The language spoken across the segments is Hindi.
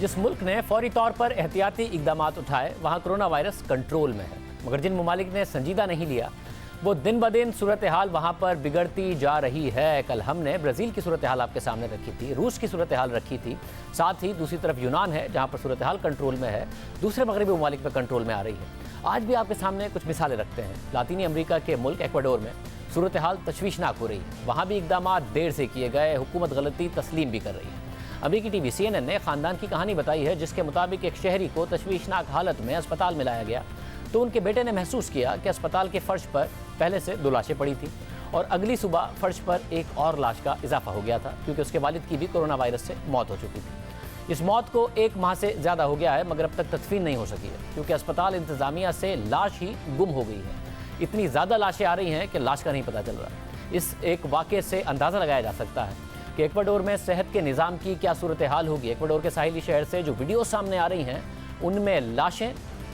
जिस मुल्क ने फौरी तौर पर एहतियाती इकदाम उठाए वहाँ कोरोना वायरस कंट्रोल में है, मगर जिन ममालिक ने संजीदा नहीं लिया वो दिन ब दिन सूरत हाल वहाँ पर बिगड़ती जा रही है। कल हमने ब्राज़ील की सूरत हाल आपके सामने रखी थी, रूस की सूरत हाल रखी थी, साथ ही दूसरी तरफ यूनान है जहाँ पर सूरत हाल कंट्रोल में है, दूसरे मगरबी ममालिक में कंट्रोल में आ रही है। आज भी आपके सामने कुछ मिसालें रखते हैं। लातीनी अमरीका के मुल्क एक्वाडोर में सूरत हाल तशवीशनाक हो रही है, वहाँ भी इकदाम देर से किए गए, हुकूमत गलती तस्लीम भी कर रही है। अमरीकी टीवी CNN ने ख़ानदान की कहानी बताई है जिसके मुताबिक एक शहरी को तशवीशनाक हालत में अस्पताल में लाया गया तो उनके बेटे ने महसूस किया कि अस्पताल के फर्श पर पहले से 2 लाशें पड़ी थी और अगली सुबह फर्श पर एक और लाश का इजाफा हो गया था क्योंकि उसके वालिद की भी कोरोना वायरस से मौत हो चुकी थी। इस मौत को 1 माह से ज़्यादा हो गया है मगर अब तक तदफीन नहीं हो सकी है क्योंकि अस्पताल इंतज़ामिया से लाश ही गुम हो गई है। इतनी ज़्यादा लाशें आ रही हैं कि लाश का नहीं पता चल रहा। इस एक वाक़े से अंदाज़ा लगाया जा सकता है कि एक्वाडोर में सेहत के निज़ाम की क्या सूरत हाल होगी। एक्वाडोर के साहिली शहर से जो वीडियो सामने आ रही हैं उनमें लाशें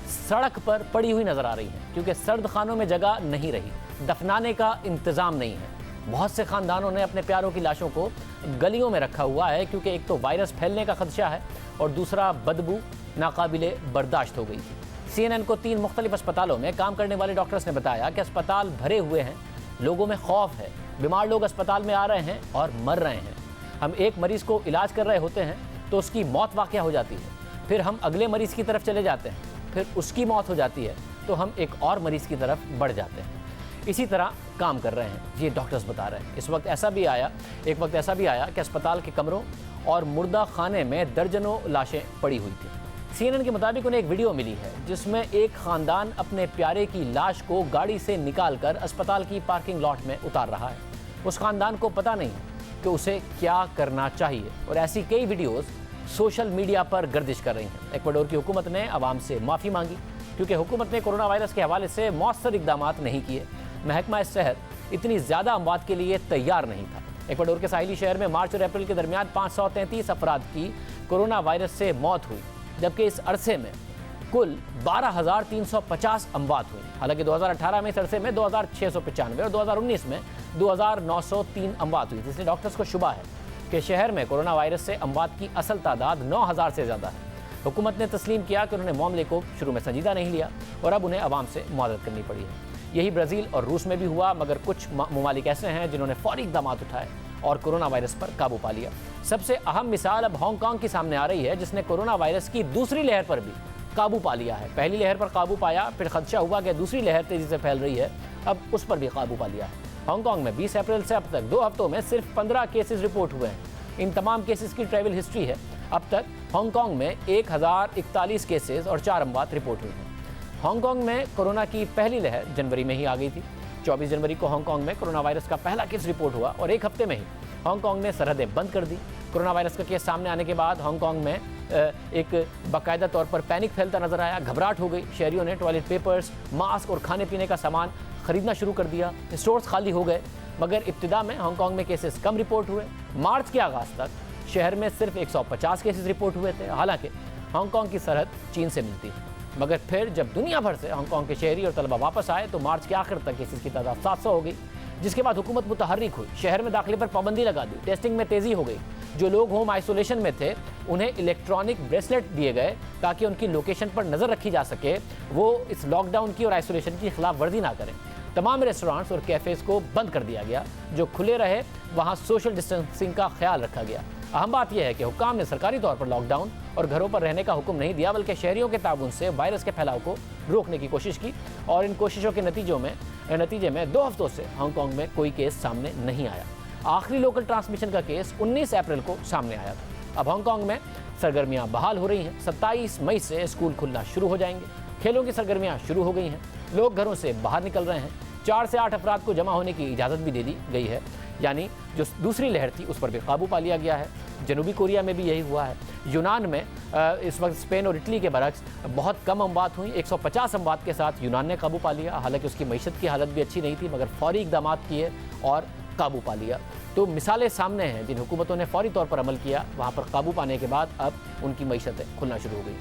सड़क पर पड़ी हुई नज़र आ रही हैं क्योंकि सर्द खानों में जगह नहीं रही, दफनाने का इंतज़ाम नहीं है। बहुत से ख़ानदानों ने अपने प्यारों की लाशों को गलियों में रखा हुआ है क्योंकि एक तो वायरस फैलने का खदशा है और दूसरा बदबू नाकाबिले बर्दाश्त हो गई थी। CNN को 3 मुख्तलिफ अस्पतालों में काम करने वाले डॉक्टर्स ने बताया कि अस्पताल भरे हुए हैं, लोगों में खौफ है, बीमार लोग अस्पताल में आ रहे हैं और मर रहे हैं। हम एक मरीज़ को इलाज कर रहे होते हैं तो उसकी मौत वाक़या हो जाती है, फिर हम अगले मरीज़ की तरफ चले जाते हैं, फिर उसकी मौत हो जाती है तो हम एक और मरीज़ की तरफ बढ़ जाते हैं। इसी तरह काम कर रहे हैं, ये डॉक्टर्स बता रहे हैं। एक वक्त ऐसा भी आया कि अस्पताल के कमरों और मुर्दा खाने में दर्जनों लाशें पड़ी हुई थी। CNN के मुताबिक उन्हें एक वीडियो मिली है जिसमें एक ख़ानदान अपने प्यारे की लाश को गाड़ी से निकाल कर अस्पताल की पार्किंग लॉट में उतार रहा है। उस ख़ानदान को पता नहीं कि उसे क्या करना चाहिए और ऐसी कई वीडियोज़ सोशल मीडिया पर गर्दिश कर रही हैं। एक्वाडोर की हुकूमत ने आवाम से माफ़ी मांगी क्योंकि हुकूमत ने कोरोना वायरस के हवाले से मौसर इकदाम नहीं किए। महकमा सेहत इतनी ज़्यादा अमवात के लिए तैयार नहीं था। एक्वाडोर के साहिली शहर में मार्च और अप्रैल के दरमियान 533 अफराद की कोरोना वायरस से मौत हुई, जबकि इस अरसे में कुल 12,350 अमवात हुई। हालांकि 2018 में इस अरसे में 2,695 और 2019 में 2,903 अमवात हुई, जिससे डॉक्टर्स को शुबा है कि शहर में कोरोना वायरस से अमवात की असल तादाद 9,000 से ज़्यादा है। हुकूमत ने तस्लीम किया कि उन्होंने मामले को शुरू में संजीदा नहीं लिया और अब उन्हें आवाम से मुआवज़त करनी पड़ी है। यही ब्राज़ील और रूस में भी हुआ, मगर कुछ ममालिक ऐसे हैं जिन्होंने फौरी इक़दाम उठाए और कोरोना वायरस पर काबू पा लिया। सबसे अहम मिसाल अब हांगकांग की सामने आ रही है जिसने कोरोना वायरस की दूसरी लहर पर भी काबू पा लिया है। पहली लहर पर काबू पाया, फिर खदशा हुआ कि दूसरी लहर तेज़ी से फैल रही है, अब उस पर भी काबू पा लिया है। हांगकांग में 20 अप्रैल से अब तक 2 हफ्तों में सिर्फ 15 केसेस रिपोर्ट हुए हैं। इन तमाम केसेस की ट्रैवल हिस्ट्री है। अब तक हांगकांग में 1041 केसेस और 4 अमवात रिपोर्ट हुई हैं। हांगकांग में कोरोना की पहली लहर जनवरी में ही आ गई थी। 24 जनवरी को हांगकांग में कोरोना वायरस का पहला केस रिपोर्ट हुआ और 1 हफ्ते में ही हांगकांग ने सरहदें बंद कर दी। कोरोना वायरस का केस सामने आने के बाद हांगकांग में एक बाकायदा तौर पर पैनिक फैलता नजर आया, घबराहट हो गई। शहरियों ने टॉयलेट पेपर्स, मास्क और खाने पीने का सामान खरीदना शुरू कर दिया। स्टोर्स खाली हो गए, मगर इब्तिदा में हांगकांग में केसेस कम रिपोर्ट हुए। मार्च के आगाज़ तक शहर में सिर्फ 150 केसेस रिपोर्ट हुए थे। हालांकि हांगकांग की सरहद चीन से मिलती है, मगर फिर जब दुनिया भर से हांगकांग के शहरी और तलबा वापस आए तो मार्च के आखिर तक केसेस की तादाद 700 हो गई, जिसके बाद हुकूमत मुतहर्रिक हुई, शहर में दाखिले पर पाबंदी लगा दी, टेस्टिंग में तेज़ी हो गई। जो लोग होम आइसोलेशन में थे उन्हें इलेक्ट्रॉनिक ब्रेसलेट दिए गए ताकि उनकी लोकेशन पर नज़र रखी जा सके, वो इस लॉकडाउन की और आइसोलेशन की खिलाफ वर्जी ना करें। तमाम रेस्टोरेंट्स और कैफ़ेज़ को बंद कर दिया गया, जो खुले रहे वहाँ सोशल डिस्टेंसिंग का ख्याल रखा गया। अहम बात यह है कि हुक्काम ने सरकारी तौर पर लॉकडाउन और घरों पर रहने का हुक्म नहीं दिया, बल्कि शहरियों के ताउन से वायरस के फैलाव को रोकने की कोशिश की और इन कोशिशों के नतीजे में 2 हफ्तों से हांगकांग में कोई केस सामने नहीं आया। आखिरी लोकल ट्रांसमिशन का केस 19 अप्रैल को सामने आया था। अब हांगकांग में सरगर्मियां बहाल हो रही हैं। 27 मई से स्कूल खुलना शुरू हो जाएंगे। खेलों की सरगर्मियां शुरू हो गई हैं। लोग घरों से बाहर निकल रहे हैं। 4 से 8 अफराद को जमा होने की इजाज़त भी दे दी गई है, यानी जो दूसरी लहर थी उस पर भी काबू पा लिया गया है। जनूबी कोरिया में भी यही हुआ है। यूनान में इस वक्त स्पेन और इटली के बरक्स बहुत कम अमवात हुई। 150 अमवात के साथ यूनान ने काबू पा लिया। हालांकि उसकी मईशत की हालत भी अच्छी नहीं थी, मगर फौरी इकदाम किए और काबू पा लिया। तो मिसालें सामने हैं, जिन हुकूमतों ने फौरी तौर पर अमल किया, वहाँ पर काबू पाने के बाद अब उनकी मईशतें खुलना शुरू हो गई।